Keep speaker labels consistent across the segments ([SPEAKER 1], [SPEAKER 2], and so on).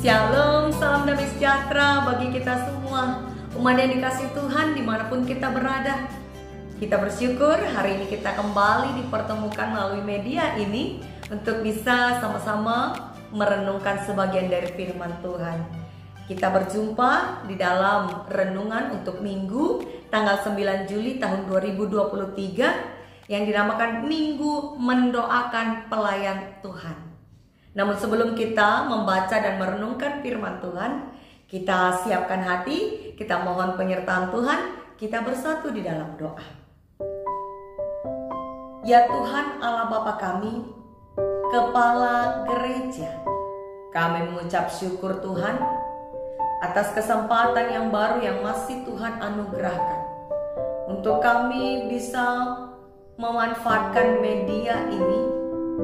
[SPEAKER 1] Shalom, salam damai sejahtera bagi kita semua, umat yang dikasihi Tuhan dimanapun kita berada. Kita bersyukur hari ini kita kembali dipertemukan melalui media ini untuk bisa sama-sama merenungkan sebagian dari firman Tuhan. Kita berjumpa di dalam renungan untuk Minggu tanggal 9 Juli tahun 2023 yang dinamakan Minggu Mendoakan Pelayan Tuhan. Namun sebelum kita membaca dan merenungkan firman Tuhan, kita siapkan hati, kita mohon penyertaan Tuhan, kita bersatu di dalam doa. Ya Tuhan Allah Bapa kami, Kepala Gereja, kami mengucap syukur Tuhan atas kesempatan yang baru yang masih Tuhan anugerahkan untuk kami bisa memanfaatkan media ini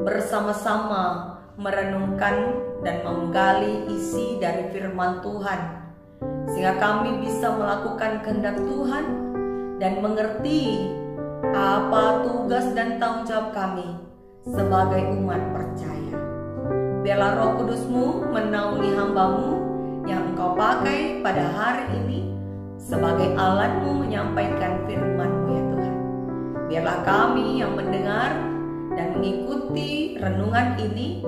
[SPEAKER 1] bersama-sama merenungkan dan menggali isi dari firman Tuhan, sehingga kami bisa melakukan kehendak Tuhan dan mengerti apa tugas dan tanggung jawab kami sebagai umat percaya. Biarlah Roh Kudus-Mu menaungi hamba-Mu yang Engkau pakai pada hari ini sebagai alat-Mu menyampaikan firman-Mu ya Tuhan. Biarlah kami yang mendengar dan mengikuti renungan ini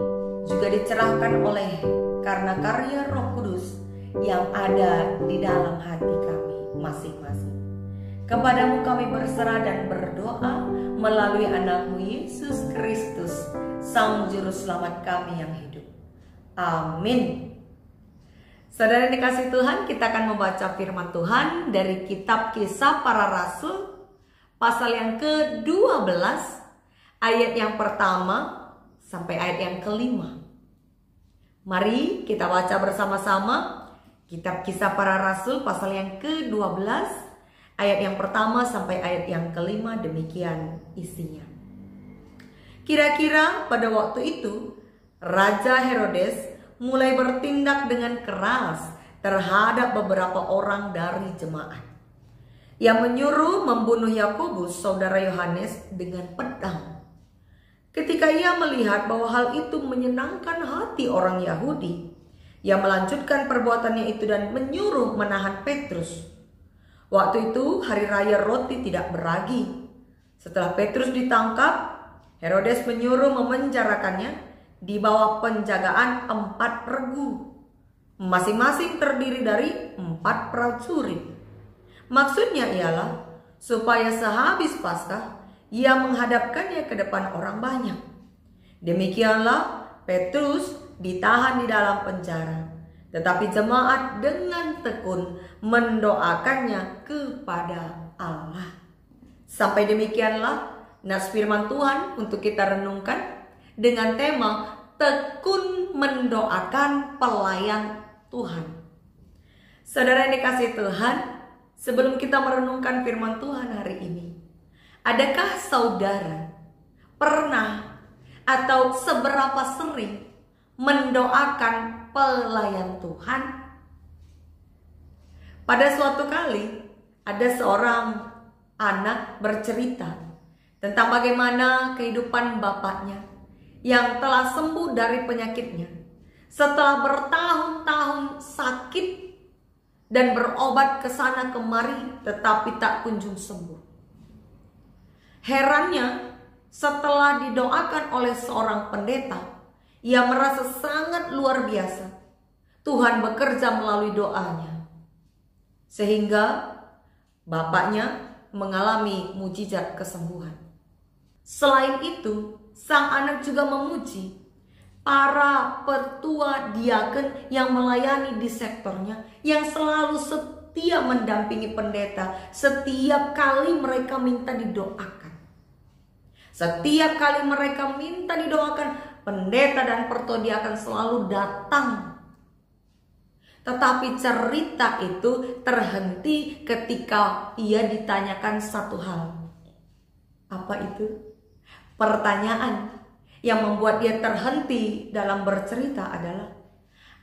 [SPEAKER 1] juga dicerahkan oleh karena karya Roh Kudus yang ada di dalam hati kami masing-masing. Kepadamu kami berserah dan berdoa melalui anak-Mu Yesus Kristus, Sang Juru Selamat kami yang hidup. Amin. Saudara yang dikasihi Tuhan, kita akan membaca firman Tuhan dari kitab Kisah Para Rasul pasal yang ke-12 ayat yang pertama sampai ayat yang kelima. Mari kita baca bersama-sama kitab Kisah Para Rasul pasal yang ke-12 ayat yang pertama sampai ayat yang kelima. Demikian isinya. Kira-kira pada waktu itu Raja Herodes mulai bertindak dengan keras terhadap beberapa orang dari jemaat. Ia menyuruh membunuh Yakobus saudara Yohanes dengan pedang. Ketika ia melihat bahwa hal itu menyenangkan hati orang Yahudi, ia melanjutkan perbuatannya itu dan menyuruh menahan Petrus. Waktu itu hari raya roti tidak beragi. Setelah Petrus ditangkap, Herodes menyuruh memenjarakannya di bawah penjagaan 4 regu, masing-masing terdiri dari 4 prajurit. Maksudnya ialah supaya sehabis Paskah ia menghadapkannya ke depan orang banyak. Demikianlah Petrus ditahan di dalam penjara, tetapi jemaat dengan tekun mendoakannya kepada Allah. Sampai demikianlah nas firman Tuhan untuk kita renungkan dengan tema tekun mendoakan pelayan Tuhan. Saudara yang dikasihi Tuhan, sebelum kita merenungkan firman Tuhan hari ini, adakah saudara pernah atau seberapa sering mendoakan pelayan Tuhan? Pada suatu kali ada seorang anak bercerita tentang bagaimana kehidupan bapaknya yang telah sembuh dari penyakitnya setelah bertahun-tahun sakit dan berobat ke sana kemari tetapi tak kunjung sembuh. Herannya, setelah didoakan oleh seorang pendeta, ia merasa sangat luar biasa. Tuhan bekerja melalui doanya, sehingga bapaknya mengalami mujizat kesembuhan. Selain itu, sang anak juga memuji para petua diaken yang melayani di sektornya, yang selalu setia mendampingi pendeta setiap kali mereka minta didoakan. Setiap kali mereka minta didoakan, pendeta dan pertua diaken selalu datang. Tetapi cerita itu terhenti ketika ia ditanyakan satu hal. Apa itu? Pertanyaan yang membuat dia terhenti dalam bercerita adalah,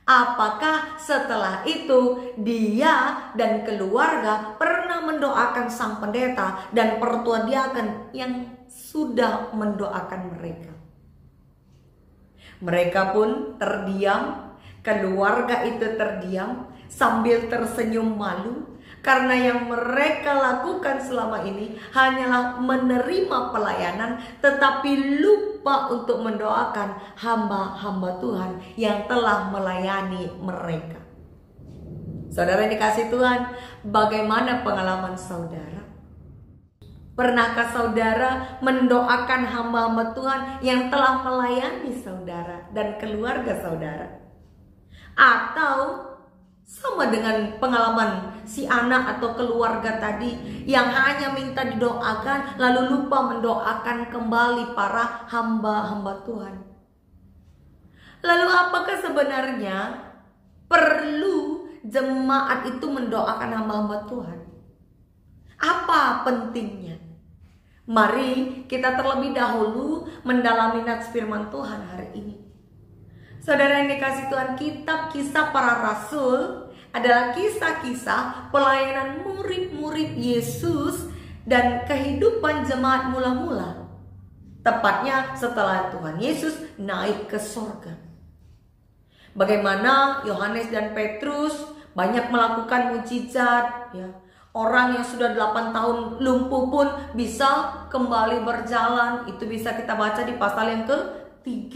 [SPEAKER 1] apakah setelah itu dia dan keluarga pernah mendoakan sang pendeta dan pertua diaken yang sudah mendoakan mereka? Mereka pun terdiam Keluarga itu terdiam sambil tersenyum malu karena yang mereka lakukan selama ini hanyalah menerima pelayanan, tetapi lupa untuk mendoakan hamba-hamba Tuhan yang telah melayani mereka. Saudara yang dikasihi Tuhan, bagaimana pengalaman saudara? Pernahkah saudara mendoakan hamba-hamba Tuhan yang telah melayani saudara dan keluarga saudara? Atau sama dengan pengalaman si anak atau keluarga tadi yang hanya minta didoakan lalu lupa mendoakan kembali para hamba-hamba Tuhan? Lalu apakah sebenarnya perlu jemaat itu mendoakan hamba-hamba Tuhan? Apa pentingnya? Mari kita terlebih dahulu mendalami nats firman Tuhan hari ini. Saudara yang dikasihi Tuhan, kitab Kisah Para Rasul adalah kisah-kisah pelayanan murid-murid Yesus dan kehidupan jemaat mula-mula. Tepatnya setelah Tuhan Yesus naik ke sorga. Bagaimana Yohanes dan Petrus banyak melakukan mukjizat, ya. Orang yang sudah 8 tahun lumpuh pun bisa kembali berjalan. Itu bisa kita baca di pasal yang ke-3.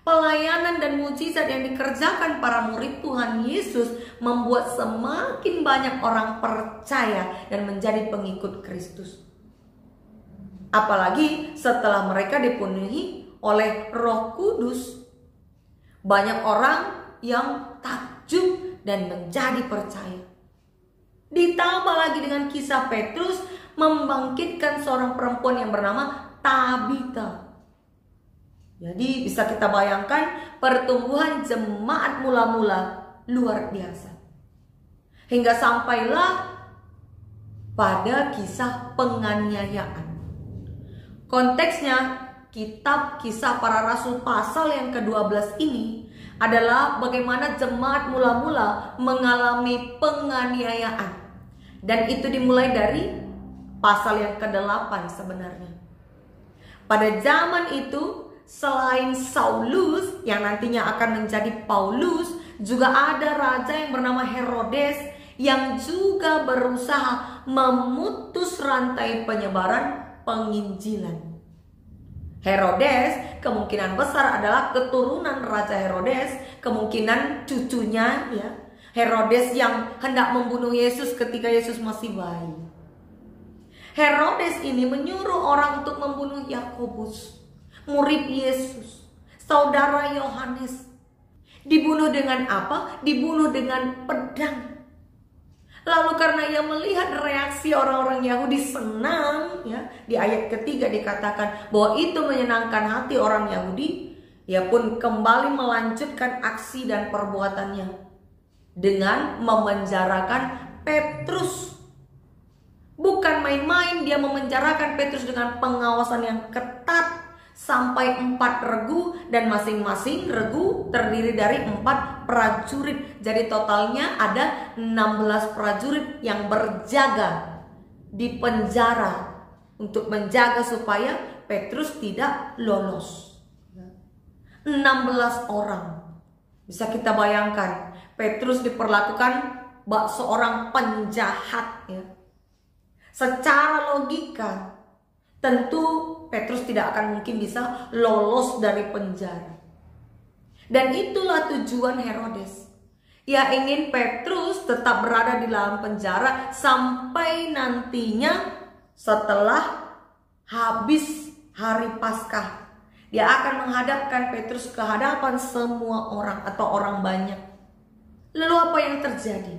[SPEAKER 1] Pelayanan dan mukjizat yang dikerjakan para murid Tuhan Yesus membuat semakin banyak orang percaya dan menjadi pengikut Kristus. Apalagi setelah mereka dipenuhi oleh Roh Kudus, banyak orang yang takjub dan menjadi percaya. Ditambah lagi dengan kisah Petrus membangkitkan seorang perempuan yang bernama Tabita. Jadi bisa kita bayangkan pertumbuhan jemaat mula-mula luar biasa. Hingga sampailah pada kisah penganiayaan. Konteksnya kitab Kisah Para Rasul pasal yang ke-12 ini adalah bagaimana jemaat mula-mula mengalami penganiayaan. Dan itu dimulai dari pasal yang ke-8 sebenarnya. Pada zaman itu, selain Saulus yang nantinya akan menjadi Paulus, juga ada raja yang bernama Herodes yang juga berusaha memutus rantai penyebaran penginjilan. Herodes kemungkinan besar adalah keturunan Raja Herodes, kemungkinan cucunya, ya, Herodes yang hendak membunuh Yesus ketika Yesus masih bayi. Herodes ini menyuruh orang untuk membunuh Yakobus, murid Yesus, saudara Yohanes. Dibunuh dengan apa? Dibunuh dengan pedang. Lalu karena ia melihat reaksi orang-orang Yahudi senang, ya, di ayat ketiga dikatakan bahwa itu menyenangkan hati orang Yahudi, ia pun kembali melanjutkan aksi dan perbuatannya dengan memenjarakan Petrus. Bukan main-main, dia memenjarakan Petrus dengan pengawasan yang ketat sampai 4 regu, dan masing-masing regu terdiri dari 4 prajurit. Jadi totalnya ada 16 prajurit yang berjaga di penjara untuk menjaga supaya Petrus tidak lolos. 16 orang. Bisa kita bayangkan, Petrus diperlakukan bak seorang penjahat, ya. Secara logika tentu Petrus tidak akan mungkin bisa lolos dari penjara. Dan itulah tujuan Herodes. Ia ingin Petrus tetap berada di dalam penjara sampai nantinya setelah habis hari Paskah. Dia akan menghadapkan Petrus ke hadapan semua orang atau orang banyak. Lalu apa yang terjadi?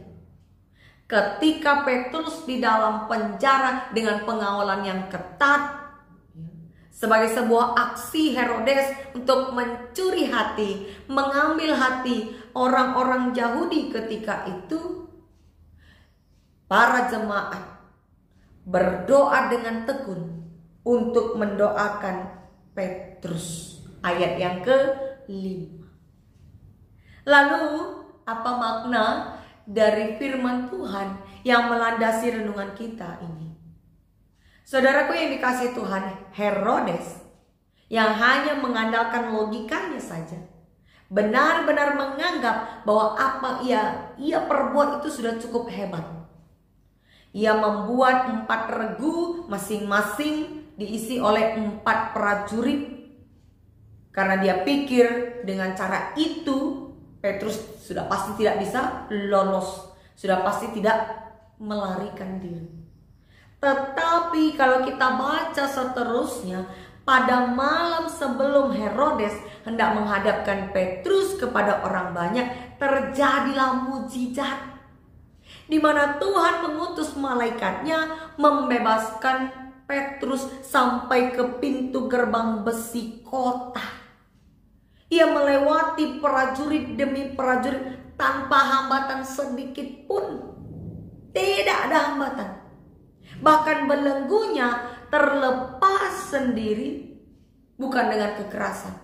[SPEAKER 1] Ketika Petrus di dalam penjara dengan pengawalan yang ketat, sebagai sebuah aksi Herodes untuk mencuri hati, mengambil hati orang-orang Yahudi ketika itu, para jemaat berdoa dengan tekun untuk mendoakan Petrus. Ayat yang ke-5. Lalu apa makna dari firman Tuhan yang melandasi renungan kita ini? Saudaraku yang dikasihi Tuhan, Herodes yang hanya mengandalkan logikanya saja, benar-benar menganggap bahwa apa ia perbuat itu sudah cukup hebat. Ia membuat 4 regu masing-masing diisi oleh 4 prajurit. Karena dia pikir dengan cara itu Petrus sudah pasti tidak bisa lolos, sudah pasti tidak melarikan diri. Tetapi kalau kita baca seterusnya, pada malam sebelum Herodes hendak menghadapkan Petrus kepada orang banyak, terjadilah mujizat, di mana Tuhan mengutus malaikatnya membebaskan Petrus sampai ke pintu gerbang besi kota. Ia melewati prajurit demi prajurit tanpa hambatan sedikit pun. Tidak ada hambatan. Bahkan belenggunya terlepas sendiri, bukan dengan kekerasan.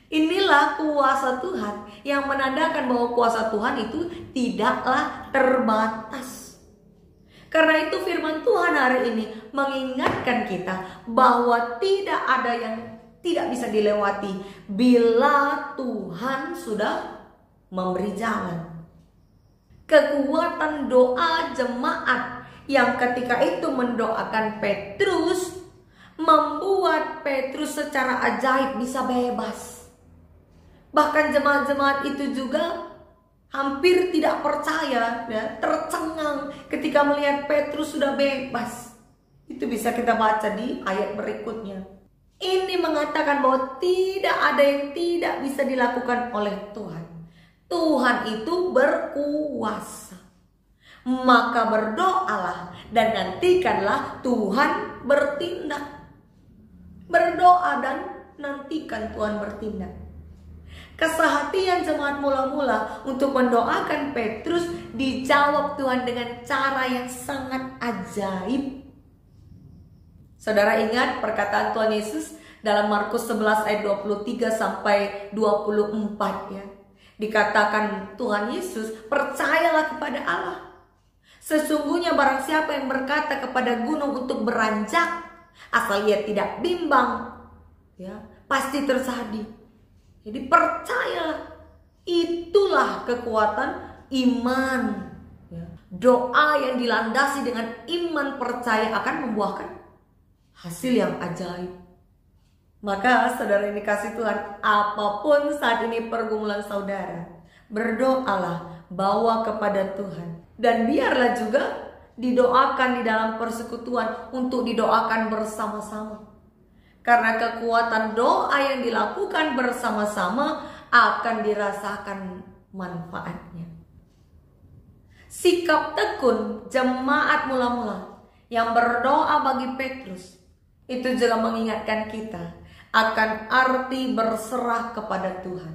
[SPEAKER 1] Inilah kuasa Tuhan yang menandakan bahwa kuasa Tuhan itu tidaklah terbatas. Karena itu firman Tuhan hari ini mengingatkan kita bahwa tidak ada yang tidak bisa dilewati bila Tuhan sudah memberi jalan. Kekuatan doa jemaat yang ketika itu mendoakan Petrus membuat Petrus secara ajaib bisa bebas. Bahkan jemaat-jemaat itu juga hampir tidak percaya, tercengang ketika melihat Petrus sudah bebas. Itu bisa kita baca di ayat berikutnya. Ini mengatakan bahwa tidak ada yang tidak bisa dilakukan oleh Tuhan. Tuhan itu berkuasa. Maka berdoalah dan nantikanlah Tuhan bertindak. Berdoa dan nantikan Tuhan bertindak. Kesehatian jemaat mula-mula untuk mendoakan Petrus dijawab Tuhan dengan cara yang sangat ajaib. Saudara ingat perkataan Tuhan Yesus dalam Markus 11 ayat 23 sampai 24 ya. Dikatakan Tuhan Yesus, percayalah kepada Allah. Sesungguhnya barang siapa yang berkata kepada gunung untuk beranjak, asal ia tidak bimbang, ya, pasti terjadi. Jadi percayalah, itulah kekuatan iman. Ya. Doa yang dilandasi dengan iman percaya akan membuahkan hasil yang ajaib. Maka saudara yang dikasih Tuhan, apapun saat ini pergumulan saudara, berdoalah, bawa kepada Tuhan. Dan biarlah juga didoakan di dalam persekutuan untuk didoakan bersama-sama. Karena kekuatan doa yang dilakukan bersama-sama akan dirasakan manfaatnya. Sikap tekun jemaat mula-mula yang berdoa bagi Petrus itu juga mengingatkan kita akan arti berserah kepada Tuhan.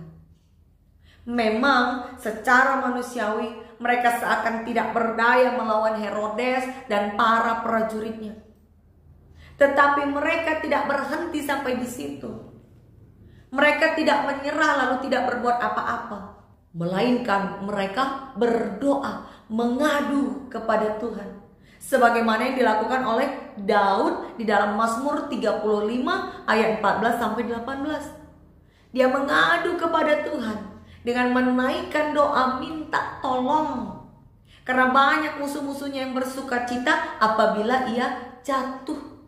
[SPEAKER 1] Memang secara manusiawi mereka seakan tidak berdaya melawan Herodes dan para prajuritnya. Tetapi mereka tidak berhenti sampai di situ. Mereka tidak menyerah lalu tidak berbuat apa-apa. Melainkan mereka berdoa, mengadu kepada Tuhan. Sebagaimana yang dilakukan oleh Daud di dalam Mazmur 35 ayat 14 sampai 18. Dia mengadu kepada Tuhan dengan menaikkan doa minta tolong. Karena banyak musuh-musuhnya yang bersuka cita apabila ia jatuh.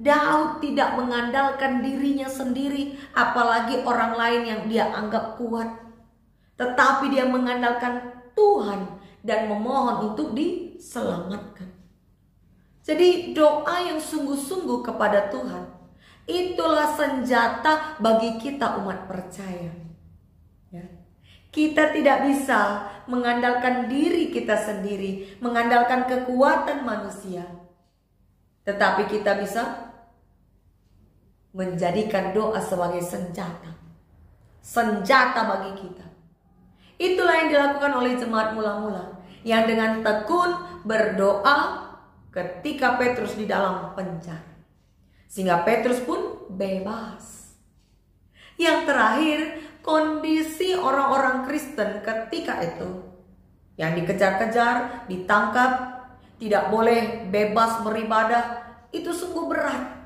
[SPEAKER 1] Daud tidak mengandalkan dirinya sendiri, apalagi orang lain yang dia anggap kuat. Tetapi dia mengandalkan Tuhan dan memohon untuk diselamatkan. Jadi doa yang sungguh-sungguh kepada Tuhan, itulah senjata bagi kita umat percaya. Ya. Kita tidak bisa mengandalkan diri kita sendiri, mengandalkan kekuatan manusia. Tetapi kita bisa menjadikan doa sebagai senjata. Senjata bagi kita. Itulah yang dilakukan oleh jemaat mula-mula, yang dengan tekun berdoa ketika Petrus di dalam penjara. Sehingga Petrus pun bebas. Yang terakhir, kondisi orang-orang Kristen ketika itu, yang dikejar-kejar, ditangkap, tidak boleh bebas beribadah, itu sungguh berat.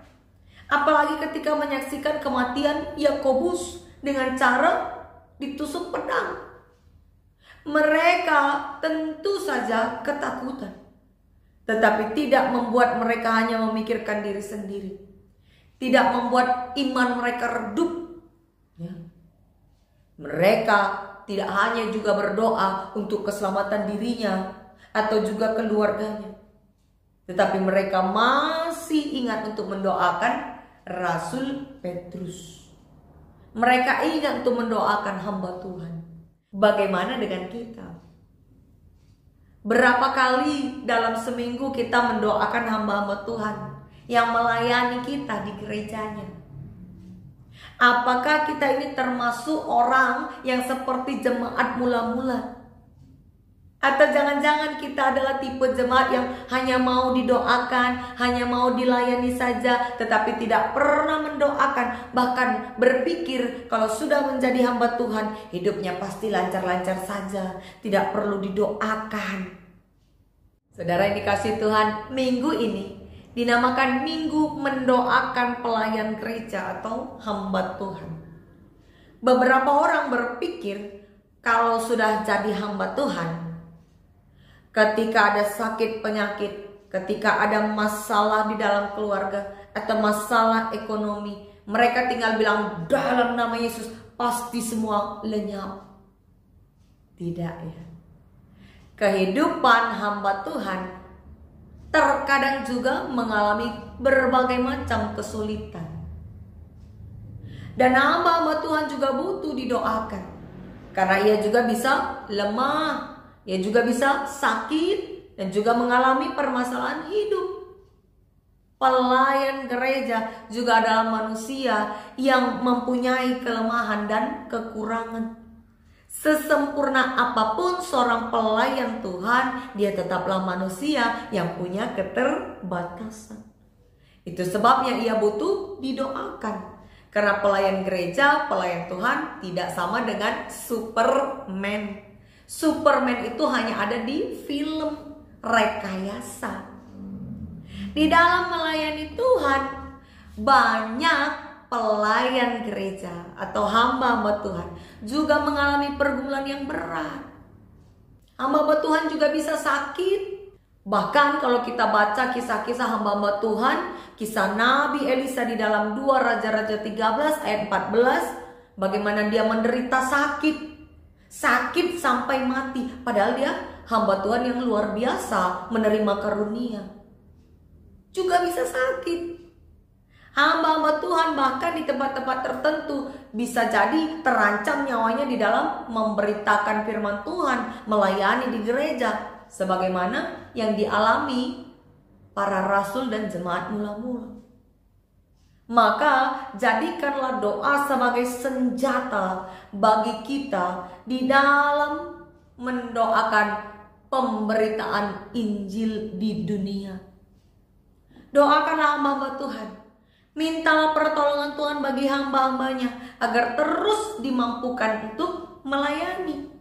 [SPEAKER 1] Apalagi ketika menyaksikan kematian Yakobus dengan cara ditusuk pedang. Mereka tentu saja ketakutan, tetapi tidak membuat mereka hanya memikirkan diri sendiri. Tidak membuat iman mereka redup. Ya. Mereka tidak hanya juga berdoa untuk keselamatan dirinya atau juga keluarganya, tetapi mereka masih ingat untuk mendoakan Rasul Petrus. Mereka ingat untuk mendoakan hamba Tuhan. Bagaimana dengan kita? Berapa kali dalam seminggu kita mendoakan hamba-hamba Tuhan yang melayani kita di gerejanya? Apakah kita ini termasuk orang yang seperti jemaat mula-mula? Atau jangan-jangan kita adalah tipe jemaat yang hanya mau didoakan, hanya mau dilayani saja, tetapi tidak pernah mendoakan, bahkan berpikir kalau sudah menjadi hamba Tuhan, hidupnya pasti lancar-lancar saja, tidak perlu didoakan. Saudara yang dikasihi Tuhan, minggu ini dinamakan Minggu Mendoakan Pelayan Gereja atau hamba Tuhan. Beberapa orang berpikir kalau sudah jadi hamba Tuhan, ketika ada sakit penyakit, ketika ada masalah di dalam keluarga atau masalah ekonomi, mereka tinggal bilang dalam nama Yesus pasti semua lenyap. Tidak ya. Kehidupan hamba Tuhan terkadang juga mengalami berbagai macam kesulitan. Dan hamba-hamba Tuhan juga butuh didoakan, karena ia juga bisa lemah, ia juga bisa sakit, dan juga mengalami permasalahan hidup. Pelayan gereja juga adalah manusia yang mempunyai kelemahan dan kekurangan. Sesempurna apapun seorang pelayan Tuhan, dia tetaplah manusia yang punya keterbatasan. Itu sebabnya ia butuh didoakan. Karena pelayan gereja, pelayan Tuhan tidak sama dengan Superman. Superman itu hanya ada di film rekayasa. Di dalam melayani Tuhan, banyak pelayan gereja atau hamba-hamba Tuhan juga mengalami pergumulan yang berat. Hamba-hamba Tuhan juga bisa sakit. Bahkan kalau kita baca kisah-kisah hamba-hamba Tuhan, kisah Nabi Elisa di dalam 2 Raja-Raja 13 ayat 14, bagaimana dia menderita sakit sampai mati, padahal dia hamba Tuhan yang luar biasa menerima karunia. Juga bisa sakit. Hamba-hamba Tuhan bahkan di tempat-tempat tertentu bisa jadi terancam nyawanya di dalam memberitakan firman Tuhan, melayani di gereja, sebagaimana yang dialami para rasul dan jemaat mula-mula. Maka jadikanlah doa sebagai senjata bagi kita di dalam mendoakan pemberitaan Injil di dunia. Doakanlah hamba-hamba Tuhan. Mintalah pertolongan Tuhan bagi hamba-hambanya agar terus dimampukan untuk melayani.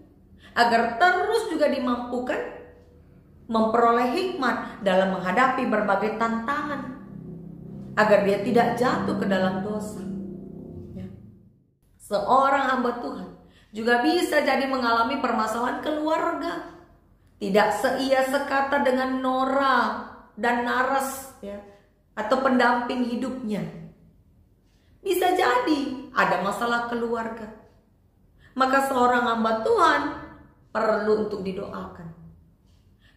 [SPEAKER 1] Agar terus juga dimampukan memperoleh hikmat dalam menghadapi berbagai tantangan. Agar dia tidak jatuh ke dalam dosa. Ya. Seorang hamba Tuhan juga bisa jadi mengalami permasalahan keluarga. Tidak seia sekata dengan Nora dan Naras ya, atau pendamping hidupnya. Bisa jadi ada masalah keluarga. Maka seorang hamba Tuhan perlu untuk didoakan.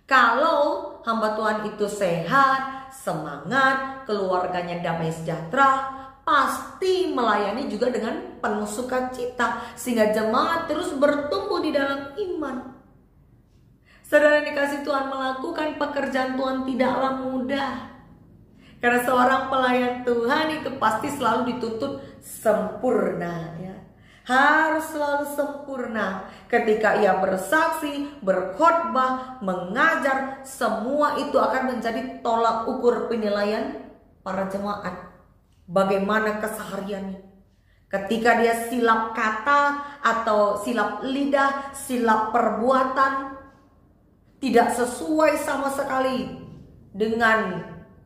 [SPEAKER 1] Kalau hamba Tuhan itu sehat, semangat, keluarganya damai sejahtera, pasti melayani juga dengan penuh sukacita, sehingga jemaat terus bertumbuh di dalam iman. Saudara yang dikasihi Tuhan, melakukan pekerjaan Tuhan tidaklah mudah. Karena seorang pelayan Tuhan itu pasti selalu dituntut sempurna ya. Harus selalu sempurna. Ketika ia bersaksi, berkhotbah, mengajar, semua itu akan menjadi tolak ukur penilaian para jemaat. Bagaimana kesehariannya. Ketika dia silap kata atau silap lidah, silap perbuatan, tidak sesuai sama sekali dengan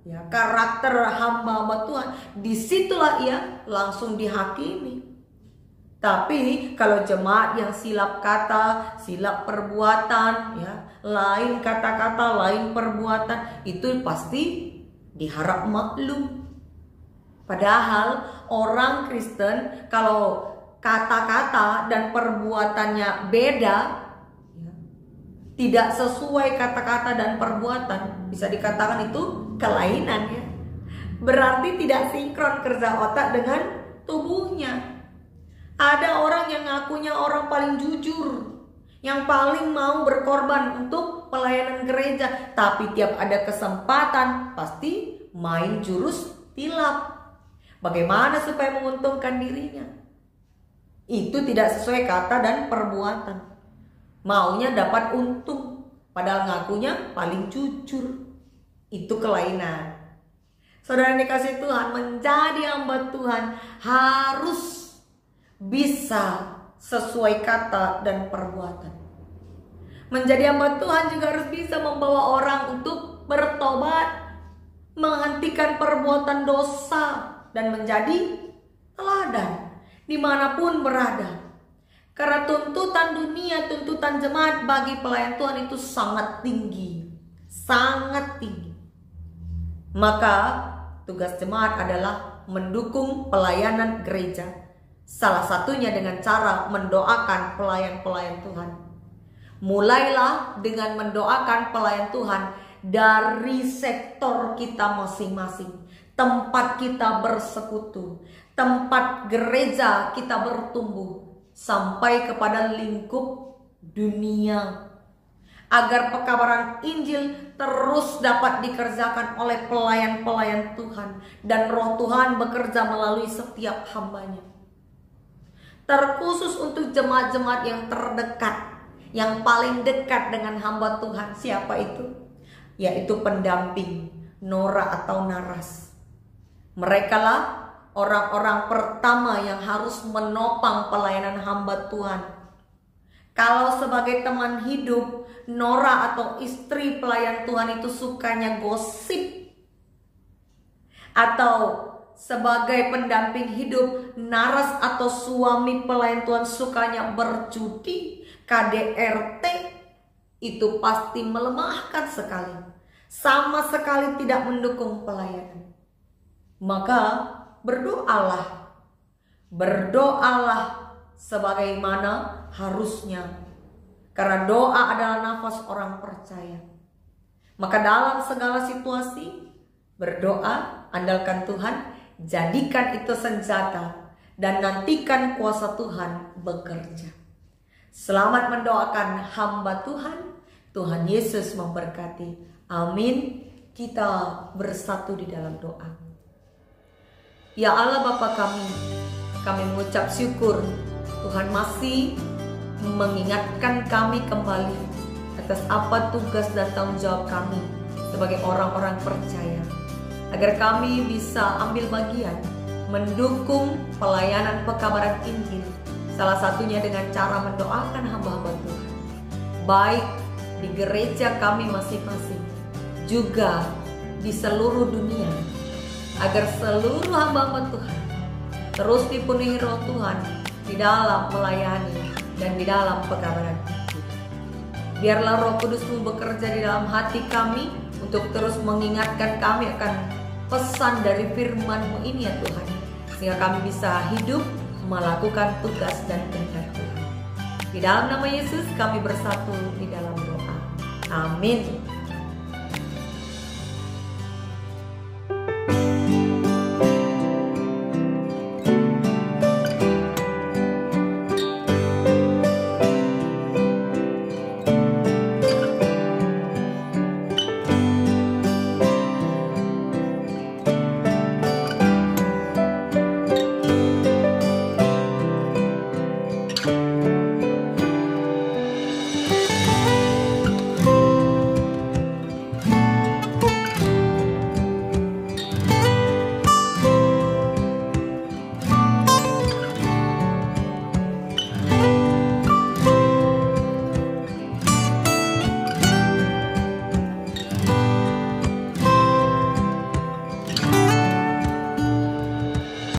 [SPEAKER 1] ya, karakter hamba-hamba Tuhan, disitulah ia langsung dihakimi. Tapi kalau jemaat yang silap kata, silap perbuatan, ya, lain kata-kata, lain perbuatan, itu pasti diharap maklum. Padahal orang Kristen kalau kata-kata dan perbuatannya beda, ya, tidak sesuai kata-kata dan perbuatan, bisa dikatakan itu kelainan, ya. Berarti tidak sinkron kerja otak dengan tubuhnya. Ada orang yang ngakunya orang paling jujur, yang paling mau berkorban untuk pelayanan gereja, tapi tiap ada kesempatan pasti main jurus tilap. Bagaimana supaya menguntungkan dirinya? Itu tidak sesuai kata dan perbuatan. Maunya dapat untung, padahal ngakunya paling jujur. Itu kelainan. Saudara yang dikasihi Tuhan, menjadi hamba Tuhan harus bisa sesuai kata dan perbuatan. Menjadi hamba Tuhan juga harus bisa membawa orang untuk bertobat, menghentikan perbuatan dosa, dan menjadi teladan dimanapun berada. Karena tuntutan dunia, tuntutan jemaat bagi pelayan Tuhan itu sangat tinggi, sangat tinggi. Maka tugas jemaat adalah mendukung pelayanan gereja. Salah satunya dengan cara mendoakan pelayan-pelayan Tuhan. Mulailah dengan mendoakan pelayan Tuhan dari sektor kita masing-masing. Tempat kita bersekutu, tempat gereja kita bertumbuh, sampai kepada lingkup dunia. Agar pekabaran Injil terus dapat dikerjakan oleh pelayan-pelayan Tuhan. Dan roh Tuhan bekerja melalui setiap hambanya. Terkhusus untuk jemaat-jemaat yang terdekat, yang paling dekat dengan hamba Tuhan. Siapa itu? Yaitu pendamping, nora atau naras. Merekalah orang-orang pertama yang harus menopang pelayanan hamba Tuhan. Kalau sebagai teman hidup, nora atau istri pelayan Tuhan itu sukanya gosip, atau sebagai pendamping hidup, naras atau suami pelayan Tuhan sukanya berjudi, KDRT, itu pasti melemahkan sekali. Sama sekali tidak mendukung pelayanan. Maka berdoalah sebagaimana harusnya. Karena doa adalah nafas orang percaya. Maka dalam segala situasi, berdoa, andalkan Tuhan, jadikan itu senjata, dan nantikan kuasa Tuhan bekerja. Selamat mendoakan hamba Tuhan. Tuhan Yesus memberkati. Amin. Kita bersatu di dalam doa. Ya Allah Bapa kami mengucap syukur Tuhan masih mengingatkan kami kembali atas apa tugas dan tanggung jawab kami sebagai orang-orang percaya, agar kami bisa ambil bagian mendukung pelayanan pekabaran Injil, salah satunya dengan cara mendoakan hamba-hamba Tuhan, baik di gereja kami masing-masing, juga di seluruh dunia, agar seluruh hamba-hamba Tuhan terus dipenuhi roh Tuhan di dalam melayani dan di dalam pekabaran Injil. Biarlah Roh Kudus-Mu bekerja di dalam hati kami untuk terus mengingatkan kami akan pesan dari firman-Mu ini ya Tuhan, sehingga kami bisa hidup melakukan tugas dan kehendak Tuhan. Di dalam nama Yesus kami bersatu di dalam doa. Amin.